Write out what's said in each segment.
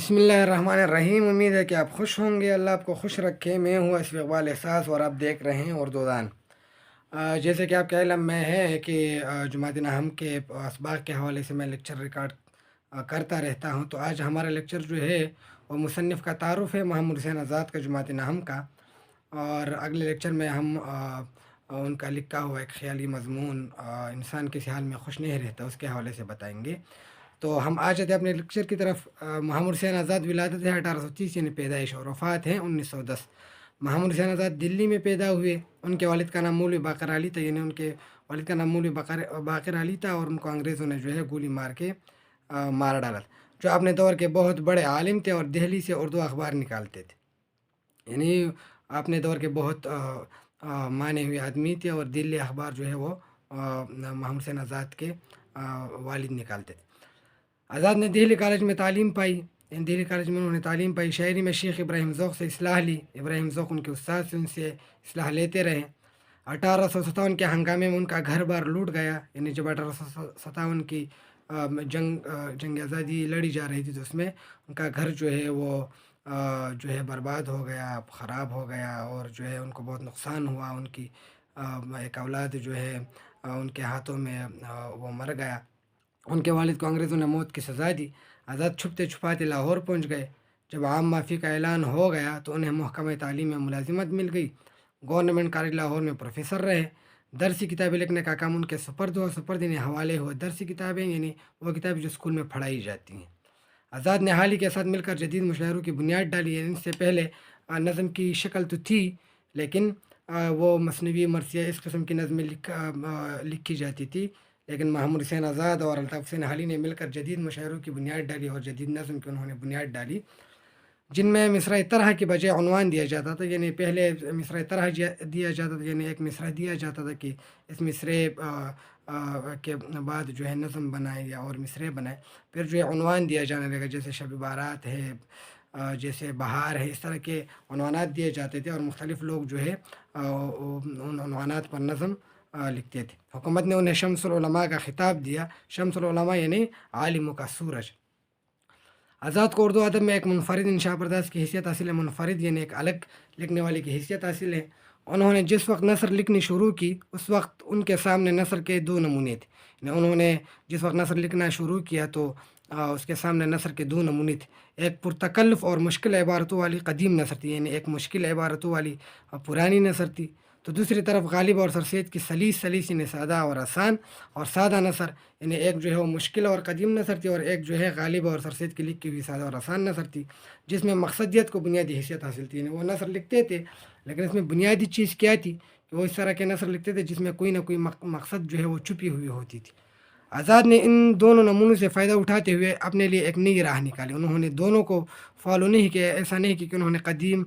بسم اللہ الرحمن الرحیم۔ امید ہے کہ آپ خوش ہوں گے، اللہ آپ کو خوش رکھے۔ میں ہوں اسف اقبال احساس اور آپ دیکھ رہے ہیں اردو دان۔ جیسے کہ آپ کا علم میں ہے کہ جماعت نہم کے اسباق کے حوالے سے میں لیکچر ریکارڈ کرتا رہتا ہوں، تو آج ہمارا لیکچر جو ہے وہ مصنف کا تعارف ہے محمد حسین آزاد کا جماعت نہم کا، اور اگلے لیکچر میں ہم ان کا لکھا ہوا ایک خیالی مضمون انسان کسی حال میں خوش نہیں رہتا اس کے حوالے سے بتائیں گے۔ تو ہم آ جاتے ہیں اپنے لیکچر کی طرف۔ محمد حسین آزاد ولادت ہے 1830 یعنی پیدائش، اور وفات ہے 1910۔ محمد حسین آزاد دلی میں پیدا ہوئے۔ ان کے والد کا نام مولوی باقر علی تھا، یعنی ان کے والد کا نام مولوی باقر علی تھا، اور ان کو انگریزوں نے جو ہے گولی مار کے مار ڈالا تھا، جو اپنے دور کے بہت بڑے عالم تھے اور دہلی سے اردو اخبار نکالتے تھے، یعنی اپنے دور کے بہت مانے ہوئے آدمی تھے، اور دلی اخبار جو ہے وہ محمد حسین آزاد کے والد نکالتے تھے۔ آزاد نے دہلی کالج میں تعلیم پائی، دہلی کالج میں انہوں نے تعلیم پائی۔ شاعری میں شیخ ابراہیم ذوق سے اصلاح لی، ابراہیم ذوق ان کے استاد سے ان سے اصلاح لیتے رہے۔ 1857 کے ہنگامے میں ان کا گھر بار لوٹ گیا، یعنی جب 1857 کی جنگ آزادی لڑی جا رہی تھی تو اس میں ان کا گھر جو ہے وہ جو ہے برباد ہو گیا، خراب ہو گیا، اور جو ہے ان کو بہت نقصان ہوا۔ ان کی ایک اولاد جو ہے ان کے ہاتھوں میں وہ مر گیا۔ ان کے والد کو انگریزوں نے موت کی سزا دی۔ آزاد چھپتے چھپاتے لاہور پہنچ گئے۔ جب عام معافی کا اعلان ہو گیا تو انہیں محکمہ تعلیم میں ملازمت مل گئی۔ گورنمنٹ کالج لاہور میں پروفیسر رہے۔ درسی کتابیں لکھنے کا کام ان کے سپرد ہوا، سپرد یعنی حوالے ہوئے۔ درسی کتابیں یعنی وہ کتابیں جو اسکول میں پڑھائی جاتی ہیں۔ آزاد نے حال ہی کے ساتھ مل کر جدید مشاعروں کی بنیاد ڈالی، یعنی ان سے پہلے نظم کی شکل تو تھی، لیکن وہ مثنوی مرثیہ اس قسم کی نظمیں لکھی جاتی تھی، لیکن محمد حسین آزاد اور الطاف حسین حالی نے مل کر جدید مشاعروں کی بنیاد ڈالی، اور جدید نظم کی انہوں نے بنیاد ڈالی، جن میں مصرع طرح کی بجائے عنوان دیا جاتا تھا۔ یعنی پہلے مصرع طرح دیا جاتا تھا، یعنی ایک مصرع دیا جاتا تھا کہ اس مصرع کے بعد جو ہے نظم بنائے یا اور مصرع بنائے، پھر جو ہے عنوان دیا جانے لگا، جیسے شب بارات ہے، جیسے بہار ہے، اس طرح کے عنوانات دیے جاتے تھے، اور مختلف لوگ جو ہے ان عنوانات پر نظم لکھتے تھے۔ حکومت نے انہیں شمس العلماء کا خطاب دیا۔ شمس العلماء یعنی عالموں کا سورج۔ آزاد کو اردو ادب میں ایک منفرد انشاء پرداز کی حیثیت حاصل ہے۔ منفرد یعنی ایک الگ لکھنے والے کی حیثیت حاصل ہے۔ انہوں نے جس وقت نثر لکھنی شروع کی اس وقت ان کے سامنے نثر کے دو نمونے تھے، یعنی انہوں نے جس وقت نثر لکھنا شروع کیا تو اس کے سامنے نثر کے دو نمونے تھے۔ ایک پرتکلف اور مشکل عبارتوں والی قدیم نثر تھی، یعنی ایک مشکل عبارتوں والی پرانی نثر تھی، تو دوسری طرف غالب اور سرسید کی سلیس یعنی سادہ اور آسان اور سادہ نثر، یعنی ایک جو ہے وہ مشکل اور قدیم نثر تھی، اور ایک جو ہے غالب اور سرسید کی لکھی ہوئی سادہ اور آسان نثر تھی، جس میں مقصدیت کو بنیادی حیثیت حاصل تھی۔ یعنی وہ نثر لکھتے تھے لیکن اس میں بنیادی چیز کیا تھی کہ وہ اس طرح کے نثر لکھتے تھے جس میں کوئی نہ کوئی مقصد جو ہے وہ چھپی ہوئی ہوتی تھی۔ آزاد نے ان دونوں نمونوں سے فائدہ اٹھاتے ہوئے اپنے لیے ایک نئی راہ نکالی۔ انہوں نے دونوں کو فالو نہیں کیا، ایسا نہیں کہ انہوں نے قدیم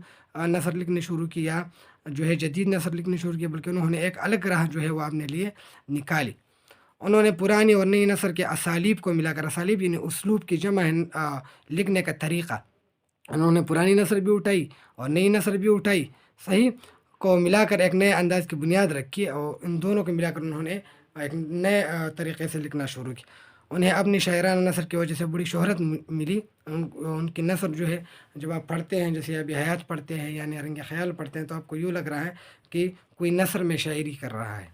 نثر لکھنے شروع کیا، جو ہے جدید نثر لکھنے شروع کیا، بلکہ انہوں نے ایک الگ راہ جو ہے وہ اپنے لیے نکالی۔ انہوں نے پرانی اور نئی نثر کے اسالیب کو ملا کر، اسالیب یعنی اسلوب کی جمع ہے لکھنے کا طریقہ، انہوں نے پرانی نثر بھی اٹھائی اور نئی نثر بھی اٹھائی، صحیح کو ملا کر ایک نئے انداز کی بنیاد رکھی، اور ان دونوں کو ملا کر انہوں نے ایک نئے طریقے سے لکھنا شروع کیا۔ انہیں اپنی شاعرانہ نثر کی وجہ سے بڑی شہرت ملی۔ ان کی نثر جو ہے جب آپ پڑھتے ہیں، جیسے ابھی حیات پڑھتے ہیں یا رنگ خیال پڑھتے ہیں، تو آپ کو یوں لگ رہا ہے کہ کوئی نثر میں شاعری کر رہا ہے۔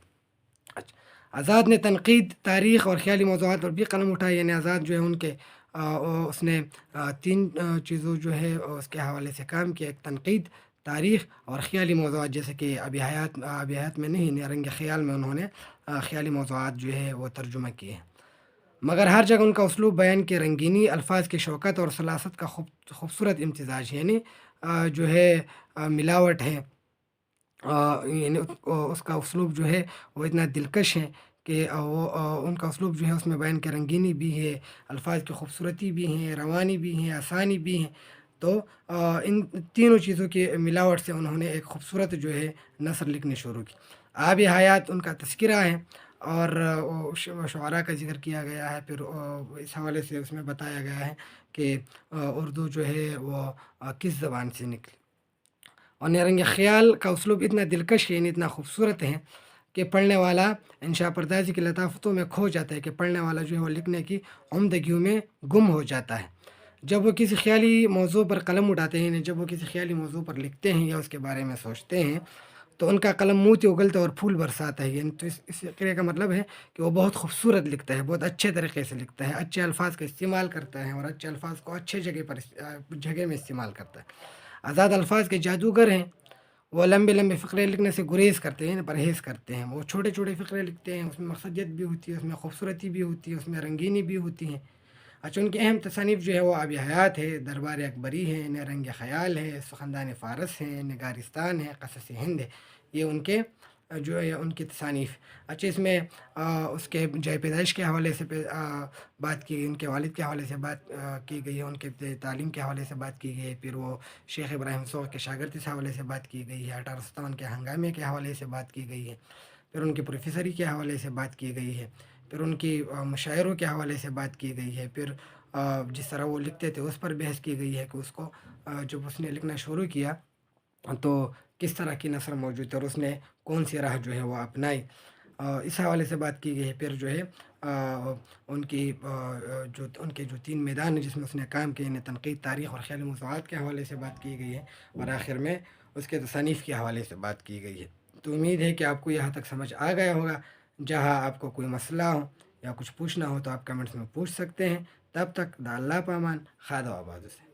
اچھا، آزاد نے تنقید، تاریخ اور خیالی موضوعات پر بھی قلم اٹھائی، یعنی آزاد جو ہے ان کے اس نے تین چیزوں جو ہے اس کے حوالے سے کام کیا، ایک تنقید، تاریخ اور خیالی موضوعات، جیسے کہ ابھی حیات میں نہیں، رنگ خیال میں انہوں نے خیالی موضوعات جو ہے وہ ترجمہ کیے ہیں۔ مگر ہر جگہ ان کا اسلوب بیان کی رنگینی، الفاظ کی شوکت اور سلاست کا خوبصورت امتزاج ہے، یعنی جو ہے ملاوٹ ہے، یعنی اس کا اسلوب جو ہے وہ اتنا دلکش ہے کہ وہ ان کا اسلوب جو ہے اس میں بیان کی رنگینی بھی ہے، الفاظ کی خوبصورتی بھی ہیں، روانی بھی ہیں، آسانی بھی ہیں، تو ان تینوں چیزوں کی ملاوٹ سے انہوں نے ایک خوبصورت جو ہے نثر لکھنی شروع کی۔ آب حیات ان کا تذکرہ ہے، اور شعراء کا ذکر کیا گیا ہے، پھر اس حوالے سے اس میں بتایا گیا ہے کہ اردو جو ہے وہ کس زبان سے نکلی۔ اور رنگ خیال کا اسلوب اتنا دلکش ہے، یعنی اتنا خوبصورت ہے کہ پڑھنے والا انشاء پردازی کی لطافتوں میں کھو جاتا ہے، کہ پڑھنے والا جو ہے وہ لکھنے کی عمدگیوں میں گم ہو جاتا ہے۔ جب وہ کسی خیالی موضوع پر قلم اٹھاتے ہیں، یعنی جب وہ کسی خیالی موضوع پر لکھتے ہیں یا اس کے بارے میں سوچتے ہیں، تو ان کا قلم موتی اگلتا ہے اور پھول برساتا ہے، یعنی تو اس فقرے کا مطلب ہے کہ وہ بہت خوبصورت لکھتا ہے، بہت اچھے طریقے سے لکھتا ہے، اچھے الفاظ کا استعمال کرتا ہے اور اچھے الفاظ کو اچھے جگہ میں استعمال کرتا ہے۔ آزاد الفاظ کے جادوگر ہیں، وہ لمبے لمبے فقرے لکھنے سے گریز کرتے ہیں، پرہیز کرتے ہیں، وہ چھوٹے چھوٹے فقرے لکھتے ہیں، اس میں مقصدیت بھی ہوتی ہے، اس میں خوبصورتی بھی ہوتی ہے، اس میں رنگینی بھی ہوتی ہے۔ اچھا، ان کی اہم تصانیف جو ہے وہ آب حیات ہے، دربار اکبری ہے، رنگ خیال ہے، سخندان فارس ہے، نگارستان ہے، قصص ہند ہے، یہ ان کے جو ہے ان کی تصانیف۔ اچھا، اس میں اس کے جائے پیدائش کے حوالے سے بات کی گئی، ان کے والد کے حوالے سے بات کی گئی ہے، ان کے تعلیم کے حوالے سے بات کی گئی ہے، پھر وہ شیخ ابراہیم سوغ کے شاگرد کے حوالے سے بات کی گئی ہے، 1857 کے ہنگامے کے حوالے سے بات کی گئی ہے، پھر ان کی پروفیسری کے حوالے سے بات کی گئی ہے، پھر ان کی مشاعروں کے حوالے سے بات کی گئی ہے، پھر جس طرح وہ لکھتے تھے اس پر بحث کی گئی ہے کہ اس کو جب اس نے لکھنا شروع کیا تو کس طرح کی نثر موجود تھی اور اس نے کون سی راہ جو ہے وہ اپنائی، اس حوالے سے بات کی گئی ہے۔ پھر جو ہے ان کی جو ان کے جو 3 میدان ہیں جس میں اس نے کام کیے، انہیں تنقید، تاریخ اور خیال موضوعات کے حوالے سے بات کی گئی ہے، اور آخر میں اس کے تصانیف کے حوالے سے بات کی گئی ہے۔ تو امید ہے کہ آپ کو یہاں تک سمجھ آ گیا ہوگا۔ جہاں آپ کو کوئی مسئلہ ہو یا کچھ پوچھنا ہو تو آپ کمنٹس میں پوچھ سکتے ہیں۔ تب تک دا اللہ پامان، خدا و آباد سے۔